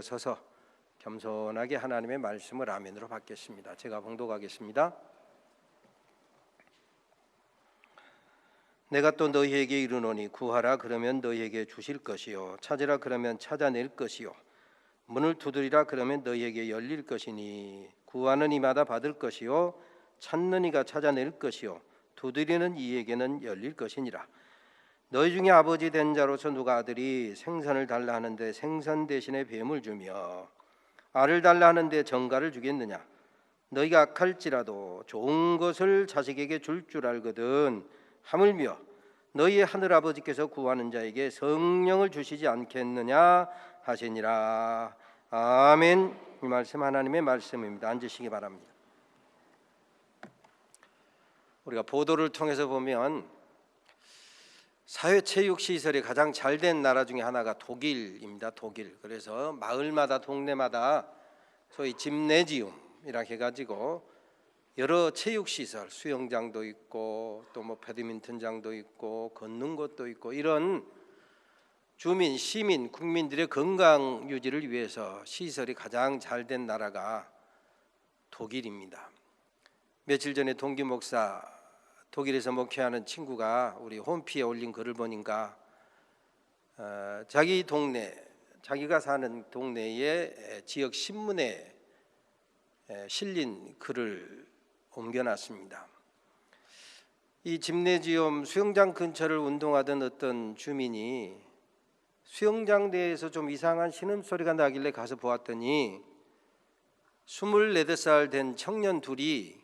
서서 겸손하게 하나님의 말씀을 아멘으로 받겠습니다. 제가 봉독하겠습니다. 내가 또 너희에게 이르노니 구하라 그러면 너희에게 주실 것이요 찾으라 그러면 찾아낼 것이요 문을 두드리라 그러면 너희에게 열릴 것이니 구하는 이마다 받을 것이요 찾는 이가 찾아낼 것이요 두드리는 이에게는 열릴 것이니라. 너희 중에 아버지 된 자로서 누가 아들이 생선을 달라 하는데 생선 대신에 뱀을 주며 알을 달라 하는데 정갈을 주겠느냐? 너희가 악할지라도 좋은 것을 자식에게 줄 줄 알거든 하물며 너희의 하늘 아버지께서 구하는 자에게 성령을 주시지 않겠느냐 하시니라. 아멘. 이 말씀 하나님의 말씀입니다. 앉으시기 바랍니다. 우리가 보도를 통해서 보면 사회체육시설이 가장 잘된 나라 중에 하나가 독일입니다. 독일. 그래서 마을마다 동네마다 소위 짐네지움이라 해가지고 여러 체육시설, 수영장도 있고 또 뭐 배드민턴장도 있고 걷는 곳도 있고 이런 주민, 시민, 국민들의 건강 유지를 위해서 시설이 가장 잘된 나라가 독일입니다. 며칠 전에 동기 목사 독일에서 목회하는 친구가 우리 홈피에 올린 글을 보니까 자기 동네, 자기가 사는 동네의 지역 신문에 실린 글을 옮겨놨습니다. 이 짐네지움 수영장 근처를 운동하던 어떤 주민이 수영장 내에서 좀 이상한 신음소리가 나길래 가서 보았더니 24살 된 청년 둘이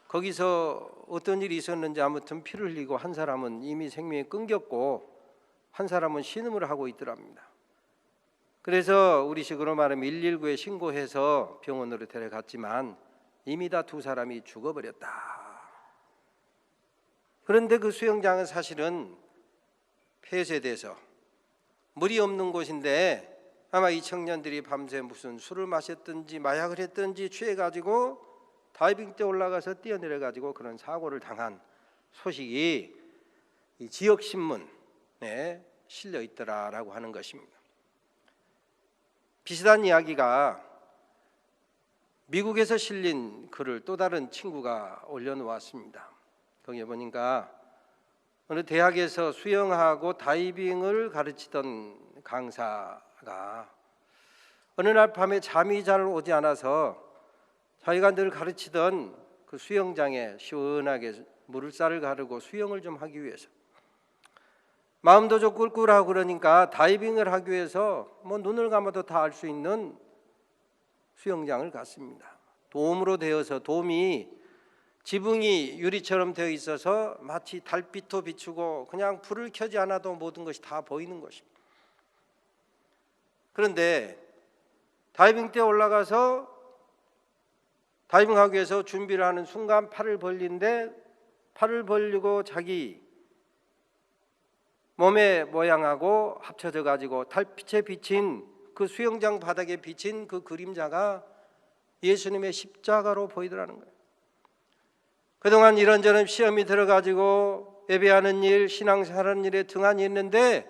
거기서 어떤 일이 있었는지 아무튼 피를 흘리고 한 사람은 이미 생명이 끊겼고 한 사람은 신음을 하고 있더랍니다. 그래서 우리식으로 말하면 119에 신고해서 병원으로 데려갔지만 이미 다 두 사람이 죽어버렸다. 그런데 그 수영장은 사실은 폐쇄돼서 물이 없는 곳인데 아마 이 청년들이 밤새 무슨 술을 마셨든지 마약을 했든지 취해가지고 다이빙 때 올라가서 뛰어내려가지고 그런 사고를 당한 소식이 이 지역 신문에 실려 있더라라고 하는 것입니다. 비슷한 이야기가 미국에서 실린 글을 또 다른 친구가 올려놓았습니다. 거기에 보니까 어느 대학에서 수영하고 다이빙을 가르치던 강사가 어느 날 밤에 잠이 잘 오지 않아서 자기가 늘 가르치던 그 수영장에 시원하게 물살을 가르고 수영을 좀 하기 위해서 마음도 좀 꿀꿀하고 그러니까 다이빙을 하기 위해서 뭐 눈을 감아도 다 알 수 있는 수영장을 갔습니다. 돔으로 되어서 돔이 지붕이 유리처럼 되어 있어서 마치 달빛도 비추고 그냥 불을 켜지 않아도 모든 것이 다 보이는 것입니다. 그런데 다이빙 때 올라가서 다이빙하기 위해서 준비를 하는 순간 팔을 벌리는데 팔을 벌리고 자기 몸의 모양하고 합쳐져 가지고 달빛에 비친 그 수영장 바닥에 비친 그 그림자가 예수님의 십자가로 보이더라는 거예요. 그동안 이런저런 시험이 들어가지고 예배하는 일, 신앙생활하는 일에 등한히 했는데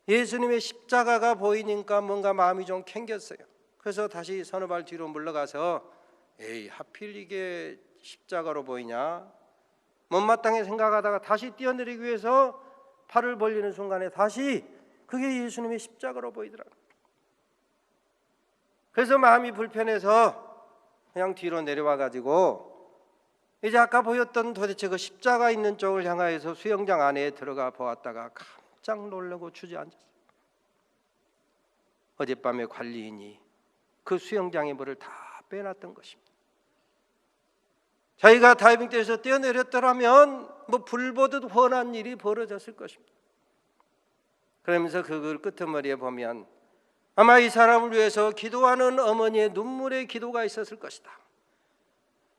예수님의 십자가가 보이니까 뭔가 마음이 좀 캥겼어요. 그래서 다시 서너 발 뒤로 물러가서 에이 하필 이게 십자가로 보이냐 못마땅히 생각하다가 다시 뛰어내리기 위해서 팔을 벌리는 순간에 다시 그게 예수님의 십자가로 보이더라고요. 그래서 마음이 불편해서 그냥 뒤로 내려와 가지고 이제 아까 보였던 도대체 그 십자가 있는 쪽을 향하여서 수영장 안에 들어가 보았다가 깜짝 놀라고 주저앉았어요. 어젯밤에 관리인이 그 수영장의 물을 다 빼놨던 것입니다. 자기가 다이빙 때에서 뛰어내렸더라면 뭐 불보듯 훤한 일이 벌어졌을 것입니다. 그러면서 그 끄트머리에 보면 아마 이 사람을 위해서 기도하는 어머니의 눈물의 기도가 있었을 것이다.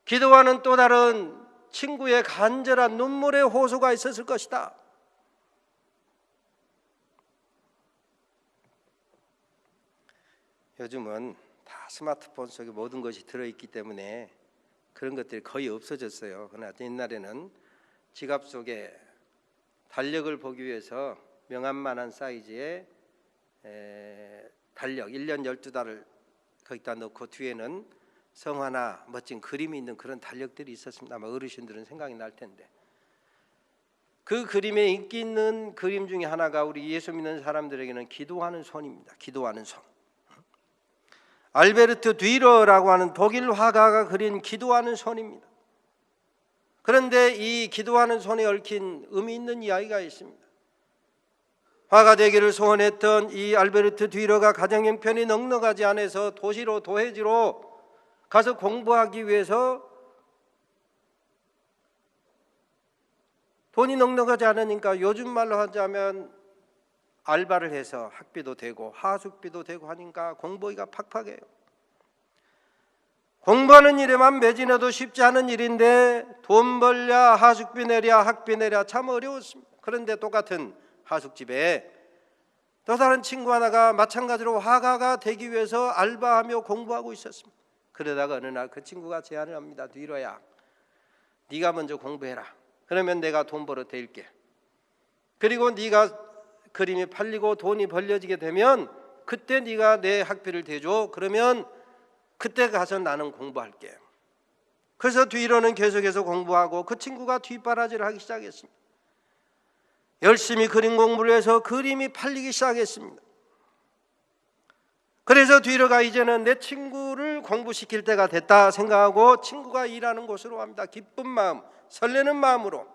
기도하는 또 다른 친구의 간절한 눈물의 호소가 있었을 것이다. 요즘은 다 스마트폰 속에 모든 것이 들어있기 때문에 그런 것들이 거의 없어졌어요. 그러나 옛날에는 지갑 속에 달력을 보기 위해서 명함만한 사이즈의 달력 1년 12달을 거기다 넣고 뒤에는 성화나 멋진 그림이 있는 그런 달력들이 있었습니다. 아마 어르신들은 생각이 날 텐데 그 그림에 인기 있는 그림 중에 하나가 우리 예수 믿는 사람들에게는 기도하는 손입니다. 기도하는 손. 알베르트 뒤러라고 하는 독일 화가가 그린 기도하는 손입니다. 그런데 이 기도하는 손에 얽힌 의미 있는 이야기가 있습니다. 화가 되기를 소원했던 이 알베르트 뒤러가 가정 형편이 넉넉하지 않아서 도시로 도해지로 가서 공부하기 위해서 돈이 넉넉하지 않으니까 요즘 말로 하자면 알바를 해서 학비도 되고 하숙비도 되고 하니까 공부하기가 팍팍해요. 공부하는 일에만 매진해도 쉽지 않은 일인데 돈 벌랴 하숙비 내랴 학비 내랴 참 어려웠습니다. 그런데 똑같은 하숙집에 또 다른 친구 하나가 마찬가지로 화가가 되기 위해서 알바하며 공부하고 있었습니다. 그러다가 어느 날 그 친구가 제안을 합니다. 뒤로야, 네가 먼저 공부해라. 그러면 내가 돈 벌어 드릴게. 그리고 네가 그림이 팔리고 돈이 벌려지게 되면 그때 네가 내 학비를 대줘. 그러면 그때 가서 나는 공부할게. 그래서 뒤로는 계속해서 공부하고 그 친구가 뒷바라지를 하기 시작했습니다. 열심히 그림 공부를 해서 그림이 팔리기 시작했습니다. 그래서 뒤로가 이제는 내 친구를 공부시킬 때가 됐다 생각하고 친구가 일하는 곳으로 갑니다. 기쁜 마음, 설레는 마음으로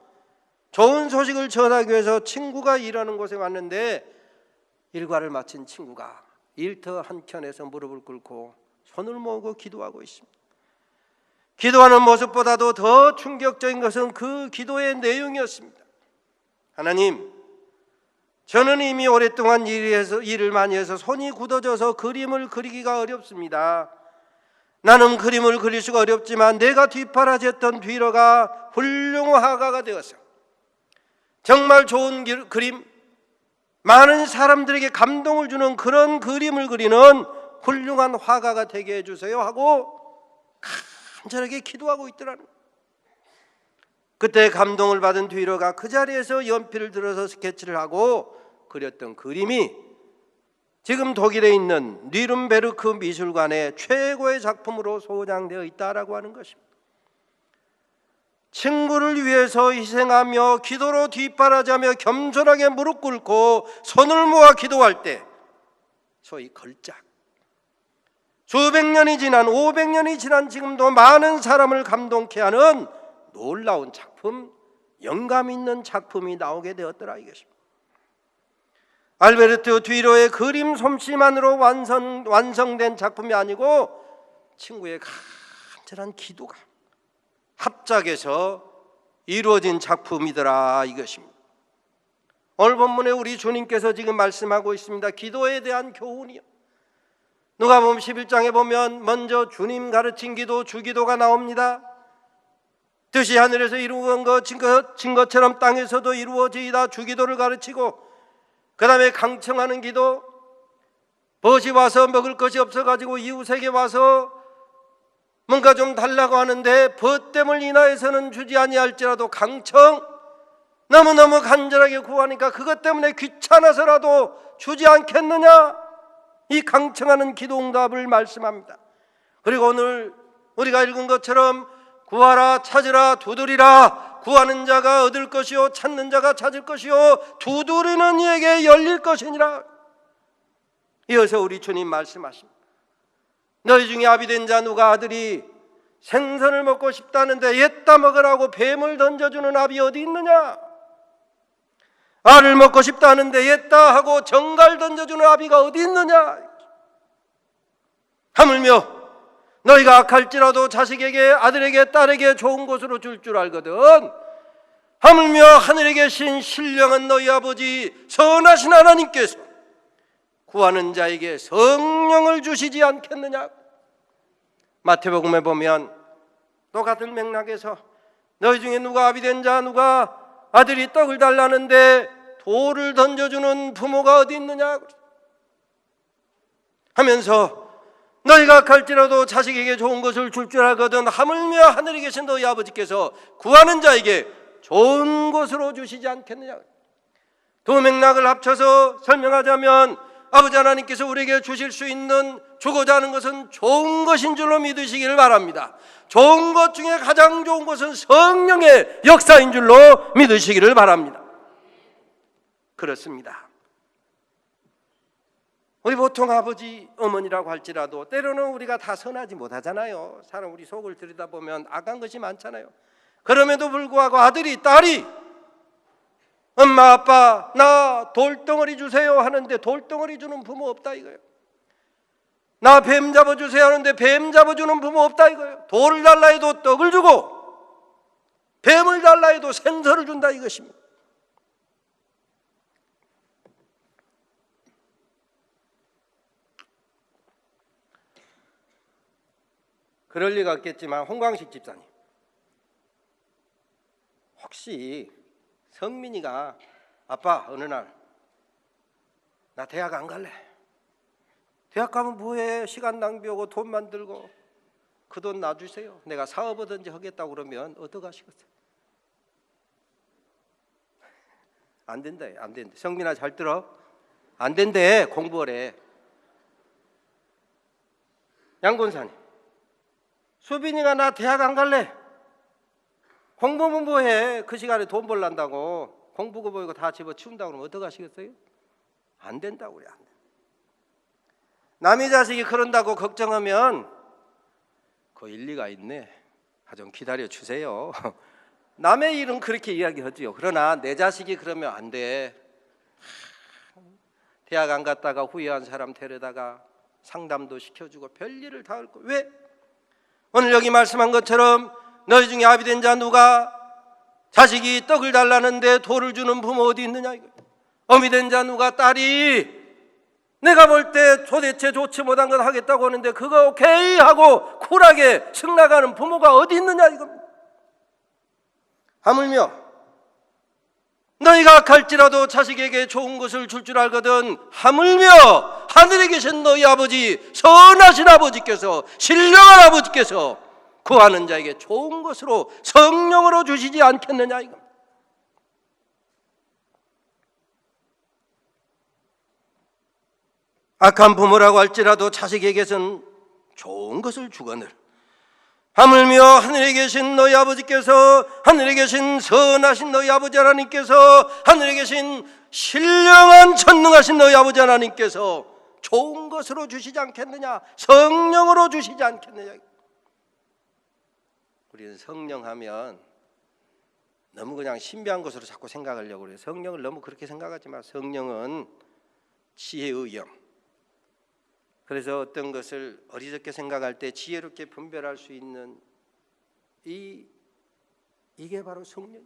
좋은 소식을 전하기 위해서 친구가 일하는 곳에 왔는데 일과를 마친 친구가 일터 한켠에서 무릎을 꿇고 손을 모으고 기도하고 있습니다. 기도하는 모습보다도 더 충격적인 것은 그 기도의 내용이었습니다. 하나님, 저는 이미 오랫동안 일을 많이 해서 손이 굳어져서 그림을 그리기가 어렵습니다. 나는 그림을 그릴 수가 어렵지만 내가 뒷바라지했던 뒤로가 훌륭한 화가가 되어서 정말 좋은 그림, 많은 사람들에게 감동을 주는 그런 그림을 그리는 훌륭한 화가가 되게 해주세요 하고 간절하게 기도하고 있더라는 거예요. 그때 감동을 받은 뒤로가 그 자리에서 연필을 들어서 스케치를 하고 그렸던 그림이 지금 독일에 있는 뉘른베르크 미술관의 최고의 작품으로 소장되어 있다라고 하는 것입니다. 친구를 위해서 희생하며 기도로 뒷바라지하며 겸손하게 무릎 꿇고 손을 모아 기도할 때 소위 걸작, 수백 년이 지난 500년이 지난 지금도 많은 사람을 감동케 하는 놀라운 작품, 영감 있는 작품이 나오게 되었더라 이것입니다. 알베르트 뒤로의 그림 솜씨만으로 완성된 작품이 아니고 친구의 간절한 기도가 합작해서 이루어진 작품이더라 이것입니다. 오늘 본문에 우리 주님께서 지금 말씀하고 있습니다. 기도에 대한 교훈이요. 누가복음 11장에 보면 먼저 주님 가르친 기도, 주기도가 나옵니다. 뜻이 하늘에서 이루어진 것처럼 땅에서도 이루어지이다. 주기도를 가르치고 그 다음에 강청하는 기도, 벗이 와서 먹을 것이 없어가지고 이웃에게 와서 뭔가 좀 달라고 하는데 벗됨을 인하여서는 주지 아니할지라도 강청, 너무너무 간절하게 구하니까 그것 때문에 귀찮아서라도 주지 않겠느냐, 이 강청하는 기도 응답을 말씀합니다. 그리고 오늘 우리가 읽은 것처럼 구하라, 찾으라, 두드리라. 구하는 자가 얻을 것이요 찾는 자가 찾을 것이요 두드리는 이에게 열릴 것이니라. 이어서 우리 주님 말씀하십니다. 너희 중에 아비된 자 누가 아들이 생선을 먹고 싶다는데 옛다 먹으라고 뱀을 던져주는 아비 어디 있느냐? 알을 먹고 싶다는데 옛다 하고 정갈 던져주는 아비가 어디 있느냐? 하물며 너희가 악할지라도 자식에게, 아들에게, 딸에게 좋은 것으로 줄 줄 알거든. 하물며 하늘에 계신 신령한 너희 아버지 선하신 하나님께서 구하는 자에게 성령을 주시지 않겠느냐. 마태복음에 보면 똑같은 맥락에서 너희 중에 누가 아비된 자, 누가 아들이 떡을 달라는데 돌을 던져주는 부모가 어디 있느냐 하면서 너희가 악할지라도 자식에게 좋은 것을 줄 줄 알거든 하물며 하늘에 계신 너희 아버지께서 구하는 자에게 좋은 것으로 주시지 않겠느냐. 두 맥락을 합쳐서 설명하자면 아버지 하나님께서 우리에게 주실 수 있는 주고자 하는 것은 좋은 것인 줄로 믿으시기를 바랍니다. 좋은 것 중에 가장 좋은 것은 성령의 역사인 줄로 믿으시기를 바랍니다. 그렇습니다. 우리 보통 아버지, 어머니라고 할지라도 때로는 우리가 다 선하지 못하잖아요. 사람 우리 속을 들여다보면 악한 것이 많잖아요. 그럼에도 불구하고 아들이, 딸이 엄마, 아빠, 나 돌덩어리 주세요 하는데 돌덩어리 주는 부모 없다 이거예요. 나 뱀 잡아주세요 하는데 뱀 잡아주는 부모 없다 이거예요. 돌을 달라 해도 떡을 주고 뱀을 달라 해도 생선을 준다 이것입니다. 그럴 리가 없겠지만 홍광식 집사님, 혹시 성민이가 아빠 어느 날 나 대학 안 갈래, 대학 가면 뭐해, 시간 낭비하고 돈 만들고, 그 돈 놔주세요, 내가 사업하든지 하겠다고 그러면 어떡하시겠어요? 안 된다, 안 된다. 성민아 잘 들어, 안 된대. 공부하래. 양곤사님, 수빈이가 나 대학 안 갈래, 공부하면 뭐해, 그 시간에 돈 벌란다고 공부고 뭐고 다 집어치운다고 그러면 어떡하시겠어요? 안 된다고 그래. 안 돼. 남의 자식이 그런다고 걱정하면 그 일리가 있네. 좀 기다려 주세요. 남의 일은 그렇게 이야기하지요. 그러나 내 자식이 그러면 안 돼. 대학 안 갔다가 후회한 사람 데려다가 상담도 시켜주고 별일을 다 할 거. 왜? 오늘 여기 말씀한 것처럼 너희 중에 아비 된 자 누가 자식이 떡을 달라는데 돌을 주는 부모 어디 있느냐 이거. 어미 된 자 누가 딸이 내가 볼 때 도대체 좋지 못한 것 하겠다고 하는데 그거 오케이 하고 쿨하게 승낙하는 부모가 어디 있느냐 이겁니다. 하물며 너희가 악할지라도 자식에게 좋은 것을 줄 줄 알거든 하물며 하늘에 계신 너희 아버지, 선하신 아버지께서, 신령한 아버지께서 구하는 자에게 좋은 것으로 성령으로 주시지 않겠느냐 이겁니다. 악한 부모라고 할지라도 자식에게선 좋은 것을 주거늘 하물며 하늘에 계신 너희 아버지께서, 하늘에 계신 선하신 너희 아버지 하나님께서, 하늘에 계신 신령한 전능하신 너희 아버지 하나님께서 좋은 것으로 주시지 않겠느냐, 성령으로 주시지 않겠느냐. 우리는 성령 하면 너무 그냥 신비한 것으로 자꾸 생각하려고 그래요. 성령을 너무 그렇게 생각하지 마. 성령은 지혜의 영. 그래서 어떤 것을 어리석게 생각할 때 지혜롭게 분별할 수 있는 이게 바로 성령.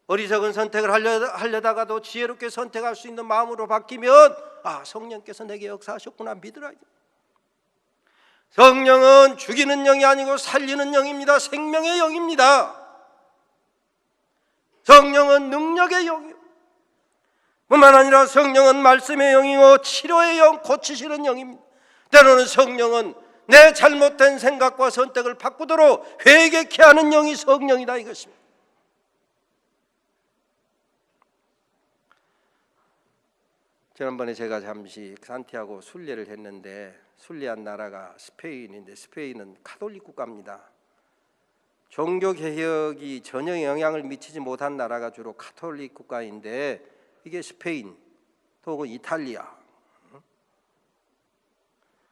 어리석은 선택을 하려다가도 지혜롭게 선택할 수 있는 마음으로 바뀌면 아, 성령께서 내게 역사하셨구나 믿으라. 성령은 죽이는 영이 아니고 살리는 영입니다. 생명의 영입니다. 성령은 능력의 영이요, 뿐만 아니라 성령은 말씀의 영이고 치료의 영, 고치시는 영입니다. 때로는 성령은 내 잘못된 생각과 선택을 바꾸도록 회개케 하는 영이 성령이다 이것입니다. 지난번에 제가 잠시 산티아고 순례를 했는데 순례한 나라가 스페인인데 스페인은 카톨릭 국가입니다. 종교개혁이 전혀 영향을 미치지 못한 나라가 주로 카톨릭 국가인데 이게 스페인 또는 이탈리아.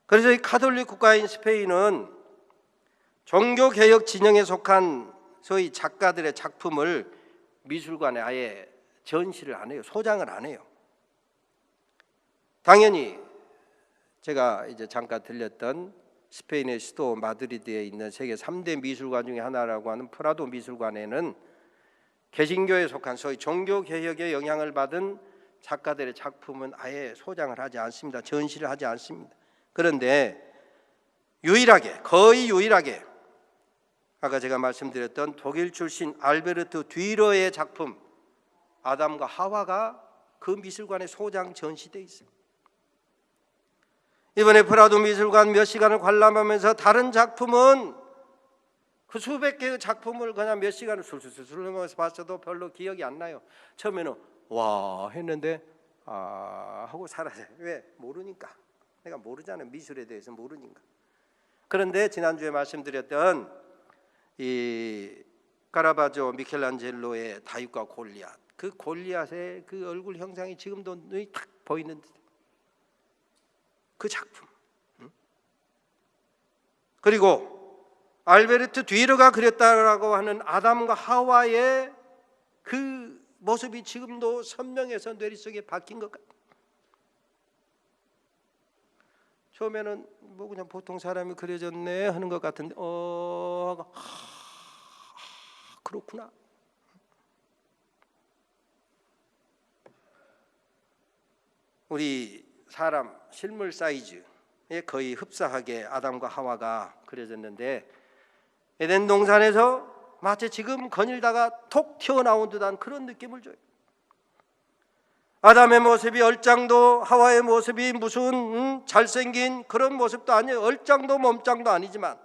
그래서 이 카톨릭 국가인 스페인은 종교개혁 진영에 속한 소위 작가들의 작품을 미술관에 아예 전시를 안 해요. 소장을 안 해요. 당연히 제가 이제 잠깐 들렸던 스페인의 수도 마드리드에 있는 세계 3대 미술관 중에 하나라고 하는 프라도 미술관에는 개신교에 속한 소위 종교개혁의 영향을 받은 작가들의 작품은 아예 소장을 하지 않습니다. 전시를 하지 않습니다. 그런데 유일하게, 거의 유일하게 아까 제가 말씀드렸던 독일 출신 알베르트 듀러의 작품 아담과 하와가 그 미술관에 소장 전시되어 있습니다. 이번에 프라도 미술관 몇 시간을 관람하면서 다른 작품은 그 수백 개의 작품을 그냥 몇 시간을 술술술 넘어서 봤어도 별로 기억이 안 나요. 처음에는 와 했는데 하고 살아야 돼. 왜? 모르니까. 내가 모르잖아요. 미술에 대해서 모르니까. 그런데 지난주에 말씀드렸던 이 카라바조 미켈란젤로의 다윗과 골리앗, 그 골리앗의 그 얼굴 형상이 지금도 눈이 탁 보이는 그 작품. 그리고 알베르트 뒤르가 그렸다라고 하는 아담과 하와의 그 모습이 지금도 선명해서 뇌리속에 박힌 것 같아요. 처음에는 뭐 그냥 보통 사람이 그려졌네 하는 것 같은데 그렇구나. 우리 사람 실물 사이즈에 거의 흡사하게 아담과 하와가 그려졌는데 에덴 동산에서 마치 지금 거닐다가 톡 튀어나온 듯한 그런 느낌을 줘요. 아담의 모습이 얼짱도 하와의 모습이 무슨 잘생긴 그런 모습도 아니에요. 얼짱도 몸짱도 아니지만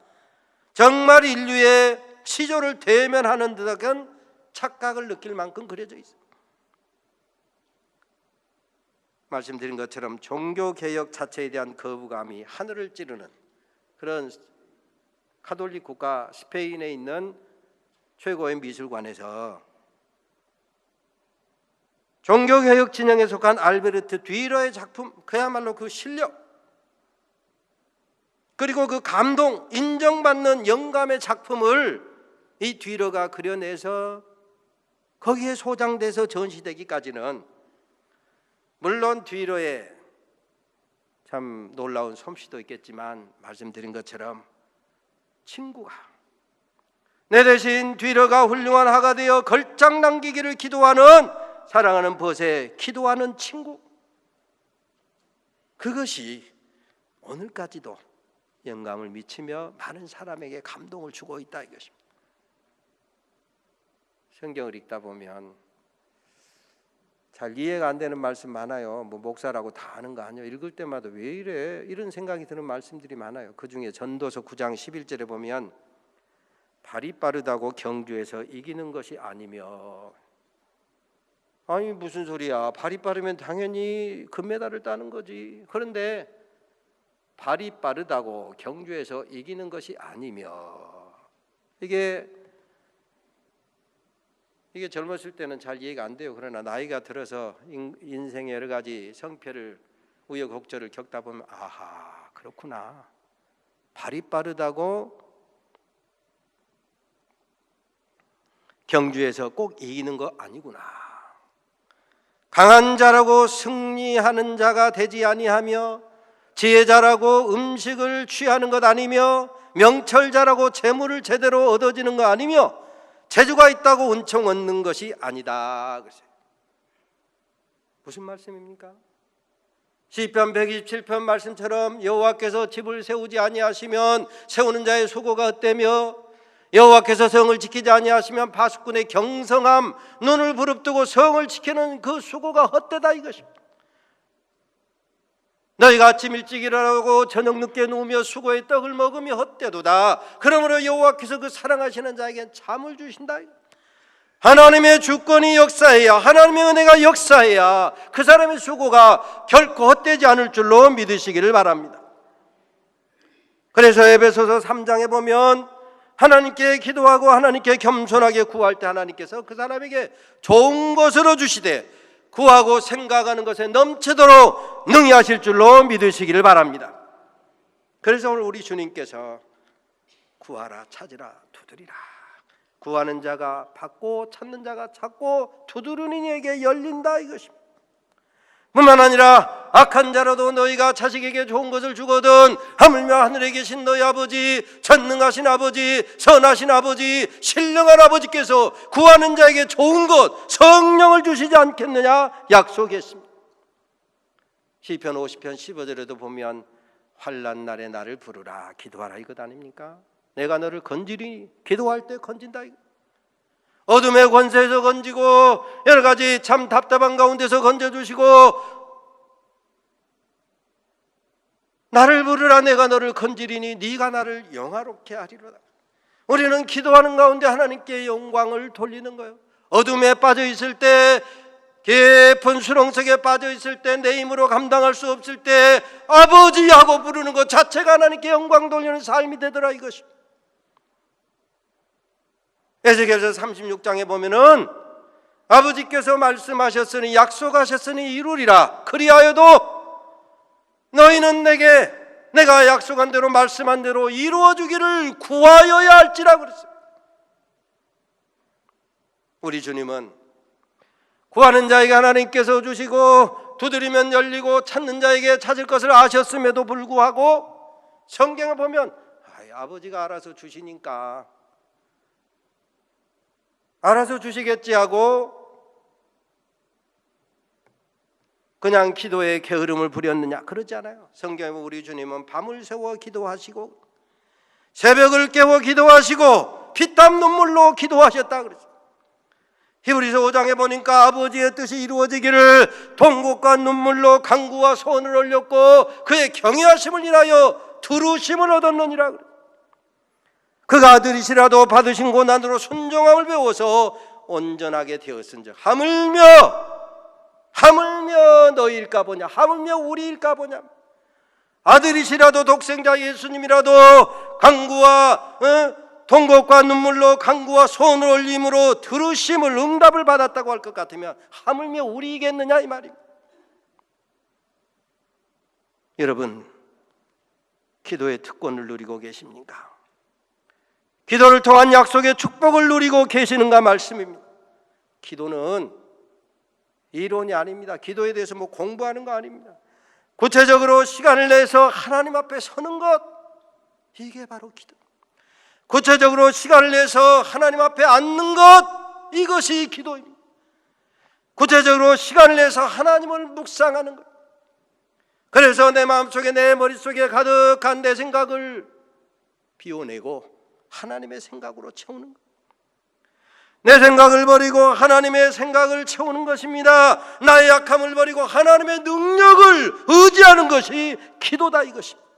정말 인류의 시조를 대면하는 듯한 착각을 느낄 만큼 그려져 있어요. 말씀드린 것처럼 종교개혁 자체에 대한 거부감이 하늘을 찌르는 그런 카톨릭 국가 스페인에 있는 최고의 미술관에서 종교개혁 진영에 속한 알베르트 뒤러의 작품, 그야말로 그 실력 그리고 그 감동, 인정받는 영감의 작품을 이 뒤러가 그려내서 거기에 소장돼서 전시되기까지는 물론 뒤러의 참 놀라운 솜씨도 있겠지만 말씀드린 것처럼 친구가 내 대신 뒤러가 훌륭한 하가 되어 걸작 남기기를 기도하는 사랑하는 벗에 기도하는 친구, 그것이 오늘까지도 영감을 미치며 많은 사람에게 감동을 주고 있다 이것입니다. 성경을 읽다 보면 잘 이해가 안 되는 말씀 많아요. 뭐 목사라고 다 아는 거 아니에요. 읽을 때마다 왜 이래? 이런 생각이 드는 말씀들이 많아요. 그중에 전도서 9장 11절에 보면 발이 빠르다고 경주에서 이기는 것이 아니며, 아니 무슨 소리야? 발이 빠르면 당연히 금메달을 따는 거지. 그런데 발이 빠르다고 경주에서 이기는 것이 아니며, 이게 젊었을 때는 잘 이해가 안 돼요. 그러나 나이가 들어서 인생의 여러 가지 성패를 우여곡절을 겪다 보면 아하 그렇구나. 발이 빠르다고 경주에서 꼭 이기는 거 아니구나. 강한 자라고 승리하는 자가 되지 아니하며, 지혜자라고 음식을 취하는 것 아니며, 명철자라고 재물을 제대로 얻어지는 거 아니며, 재주가 있다고 은총 얻는 것이 아니다. 무슨 말씀입니까? 시편 127편 말씀처럼 여호와께서 집을 세우지 아니하시면 세우는 자의 수고가 헛되며, 여호와께서 성을 지키지 아니하시면 파수꾼의 경성함, 눈을 부릅뜨고 성을 지키는 그 수고가 헛되다 이것입니다. 너희가 아침 일찍 일어나고 저녁 늦게 누우며 수고의 떡을 먹으며 헛되도다. 그러므로 여호와께서 그 사랑하시는 자에게 잠을 주신다. 하나님의 주권이 역사해야, 하나님의 은혜가 역사해야 그 사람의 수고가 결코 헛되지 않을 줄로 믿으시기를 바랍니다. 그래서 에베소서 3장에 보면 하나님께 기도하고 하나님께 겸손하게 구할 때 하나님께서 그 사람에게 좋은 것으로 주시되 구하고 생각하는 것에 넘치도록 능히 하실 줄로 믿으시기를 바랍니다. 그래서 오늘 우리 주님께서 구하라, 찾으라, 두드리라. 구하는 자가 받고 찾는 자가 찾고 두드리는 이에게 열린다 이것입니다. 뿐만 아니라 악한 자라도 너희가 자식에게 좋은 것을 주거든 하물며 하늘에 계신 너희 아버지, 전능하신 아버지, 선하신 아버지, 신령한 아버지께서 구하는 자에게 좋은 것, 성령을 주시지 않겠느냐 약속했습니다. 시편 50편 15절에도 보면 환난 날에 나를 부르라 기도하라 이것 아닙니까? 내가 너를 건지리니, 기도할 때 건진다. 어둠의 권세에서 건지고 여러 가지 참 답답한 가운데서 건져주시고, 나를 부르라 내가 너를 건지리니 네가 나를 영화롭게 하리로다. 우리는 기도하는 가운데 하나님께 영광을 돌리는 거예요. 어둠에 빠져 있을 때 깊은 수렁속에 빠져 있을 때, 내 힘으로 감당할 수 없을 때 아버지하고 부르는 것 자체가 하나님께 영광 돌리는 삶이 되더라 이것이. 에스겔서 36장에 보면은 아버지께서 말씀하셨으니 약속하셨으니 이루리라. 그리하여도 너희는 내가 약속한 대로 말씀한 대로 이루어 주기를 구하여야 할지라 그랬어요. 우리 주님은 구하는 자에게 하나님께서 주시고 두드리면 열리고 찾는 자에게 찾을 것을 아셨음에도 불구하고 성경에 보면 아버지가 알아서 주시니까 알아서 주시겠지 하고 그냥 기도에 게으름을 부렸느냐? 그러지 않아요. 성경에 우리 주님은 밤을 새워 기도하시고 새벽을 깨워 기도하시고 피땀 눈물로 기도하셨다 그랬어요. 히브리서 5장에 보니까 아버지의 뜻이 이루어지기를 통곡과 눈물로 간구와 소원을 올렸고 그의 경외하심을 인하여 두루심을 얻었느니라 그래요. 그가 아들이시라도 받으신 고난으로 순종함을 배워서 온전하게 되었은즉 하물며 너희일까 보냐, 하물며 우리일까 보냐. 아들이시라도 독생자 예수님이라도 간구와 통곡과 눈물로 간구와 소원을 올림으로 들으심을 응답을 받았다고 할 것 같으면 하물며 우리이겠느냐 이 말입니다. 여러분, 기도의 특권을 누리고 계십니까? 기도를 통한 약속의 축복을 누리고 계시는가 말씀입니다. 기도는 이론이 아닙니다. 기도에 대해서 공부하는 거 아닙니다. 구체적으로 시간을 내서 하나님 앞에 서는 것, 이게 바로 기도. 구체적으로 시간을 내서 하나님 앞에 앉는 것, 이것이 기도입니다. 구체적으로 시간을 내서 하나님을 묵상하는 것. 그래서 내 마음속에, 내 머릿속에 가득한 내 생각을 비워내고 하나님의 생각으로 채우는 것. 내 생각을 버리고 하나님의 생각을 채우는 것입니다. 나의 약함을 버리고 하나님의 능력을 의지하는 것이 기도다 이것입니다.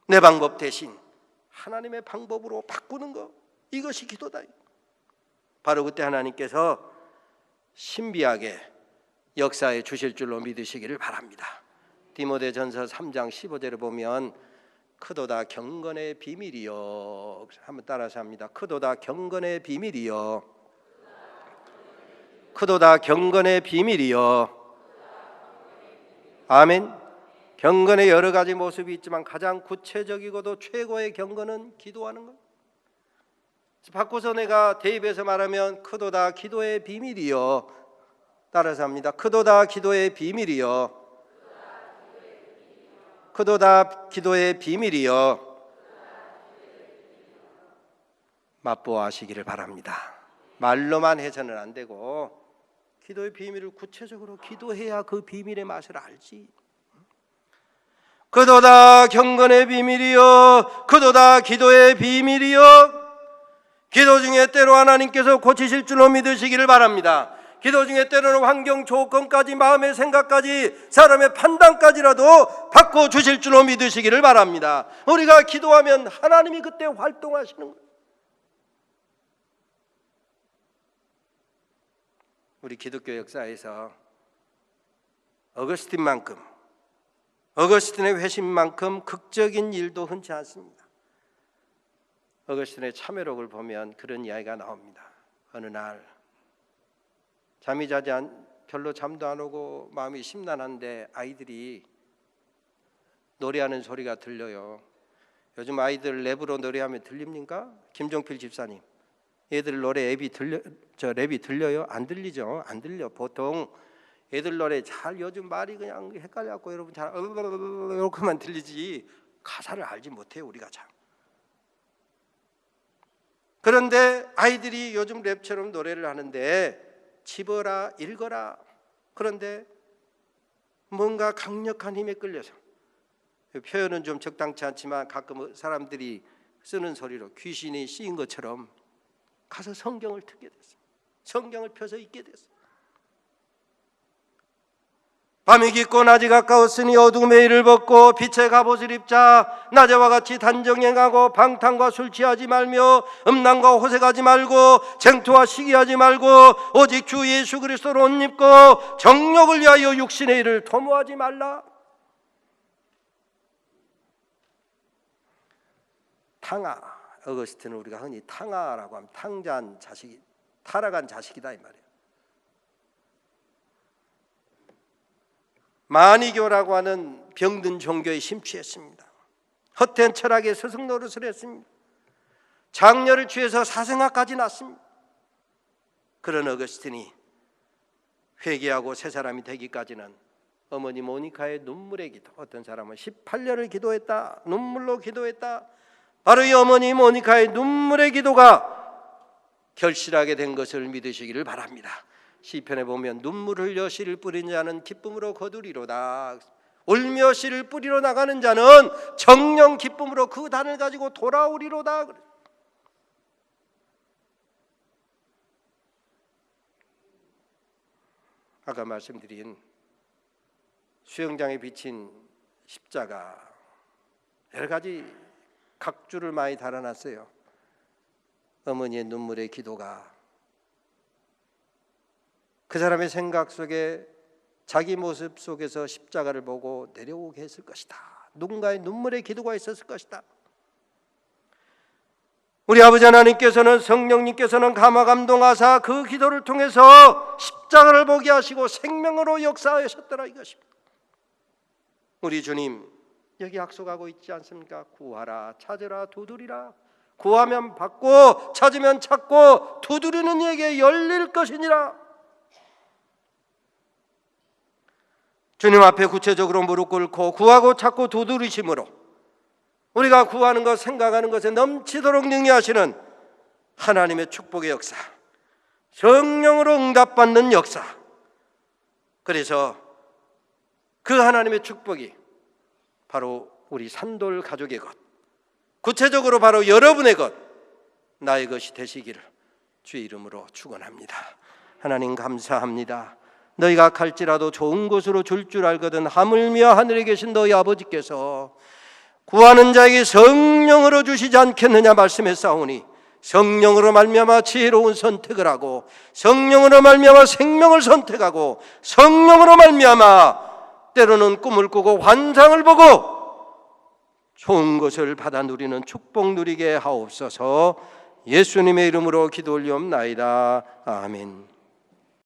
내 방법 대신 하나님의 방법으로 바꾸는 것, 이것이 기도다. 바로 그때 하나님께서 신비하게 역사해 주실 줄로 믿으시기를 바랍니다. 디모데전서 3장 15절에 보면 크도다 경건의 비밀이요, 한번 따라서 합니다. 크도다 경건의 비밀이요, 크도다 경건의 비밀이요. 아멘. 경건의 여러 가지 모습이 있지만 가장 구체적이고도 최고의 경건은 기도하는 것. 바꿔서 내가 대입해서 말하면 크도다 기도의 비밀이요, 따라서 합니다. 크도다 기도의 비밀이요, 크도다 기도의 비밀이요. 맛보아하시기를 바랍니다. 말로만 해서는 안 되고 기도의 비밀을 구체적으로 기도해야 그 비밀의 맛을 알지. 그도다 경건의 비밀이요, 그도다 기도의 비밀이요. 기도 중에 때로 하나님께서 고치실 줄로 믿으시기를 바랍니다. 기도 중에 때로는 환경 조건까지, 마음의 생각까지, 사람의 판단까지라도 바꿔주실 줄로 믿으시기를 바랍니다. 우리가 기도하면 하나님이 그때 활동하시는 거예요. 우리 기독교 역사에서 어거스틴의 회심만큼 극적인 일도 흔치 않습니다. 어거스틴의 참회록을 보면 그런 이야기가 나옵니다. 어느 날 잠이 자지 별로 잠도 안 오고 마음이 심란한데 아이들이 노래하는 소리가 들려요. 요즘 아이들 랩으로 노래하면 들립니까? 김종필 집사님, 애들 노래 랩이 들려요? 안 들리죠? 안 들려. 보통 애들 노래 잘, 요즘 말이 그냥 헷갈려갖고 여러분 잘 이렇게만 들리지 가사를 알지 못해요 우리가 참. 그런데 아이들이 요즘 랩처럼 노래를 하는데 집어라 읽어라, 그런데 뭔가 강력한 힘에 끌려서, 표현은 좀 적당치 않지만 가끔 사람들이 쓰는 소리로 귀신이 씌인 것처럼 가서 성경을 듣게 됐어요. 성경을 펴서 읽게 됐어요. 밤이 깊고 낮이 가까웠으니 어둠의 일을 벗고 빛의 갑옷을 입자. 낮에와 같이 단정행하고 방탕과 술 취하지 말며 음란과 호색하지 말고 쟁투와 시기하지 말고 오직 주 예수 그리스도로 옷 입고 정욕을 위하여 육신의 일을 도모하지 말라. 탕아, 어거스틴은 우리가 흔히 탕아라고 하면 탕자한 자식이, 타락한 자식이다 이 말이에요. 마니교라고 하는 병든 종교에 심취했습니다. 헛된 철학에 스승 노릇을 했습니다. 장녀를 취해서 사생아까지 낳습니다. 그런 어거스틴이 회개하고 새 사람이 되기까지는 어머니 모니카의 눈물의 기도, 어떤 사람은 18년을 기도했다, 눈물로 기도했다. 바로 이 어머니 모니카의 눈물의 기도가 결실하게 된 것을 믿으시기를 바랍니다. 시편에 보면 눈물 흘려 씨를 뿌린 자는 기쁨으로 거두리로다. 울며 씨를 뿌리러 나가는 자는 정령 기쁨으로 그 단을 가지고 돌아오리로다. 아까 말씀드린 수영장에 비친 십자가, 여러 가지 각주를 많이 달아놨어요. 어머니의 눈물의 기도가 그 사람의 생각 속에 자기 모습 속에서 십자가를 보고 내려오게 했을 것이다. 누군가의 눈물의 기도가 있었을 것이다. 우리 아버지 하나님께서는, 성령님께서는 감화감동하사 그 기도를 통해서 십자가를 보게 하시고 생명으로 역사하셨더라 이것입니다. 우리 주님 여기 약속하고 있지 않습니까? 구하라, 찾으라, 두드리라. 구하면 받고 찾으면 찾고 두드리는 이에게 열릴 것이니라. 주님 앞에 구체적으로 무릎 꿇고 구하고 찾고 두드리심으로 우리가 구하는 것, 생각하는 것에 넘치도록 능히하시는 하나님의 축복의 역사, 성령으로 응답받는 역사. 그래서 그 하나님의 축복이 바로 우리 산돌 가족의 것, 구체적으로 바로 여러분의 것, 나의 것이 되시기를 주의 이름으로 축원합니다. 하나님 감사합니다. 너희가 갈지라도 좋은 곳으로 줄 줄 알거든 하물며 하늘에 계신 너희 아버지께서 구하는 자에게 성령으로 주시지 않겠느냐 말씀했사오니, 성령으로 말미암아 지혜로운 선택을 하고 성령으로 말미암아 생명을 선택하고 성령으로 말미암아 때로는 꿈을 꾸고 환상을 보고 좋은 것을 받아 누리는 축복 누리게 하옵소서. 예수님의 이름으로 기도 올리옵나이다. 아멘.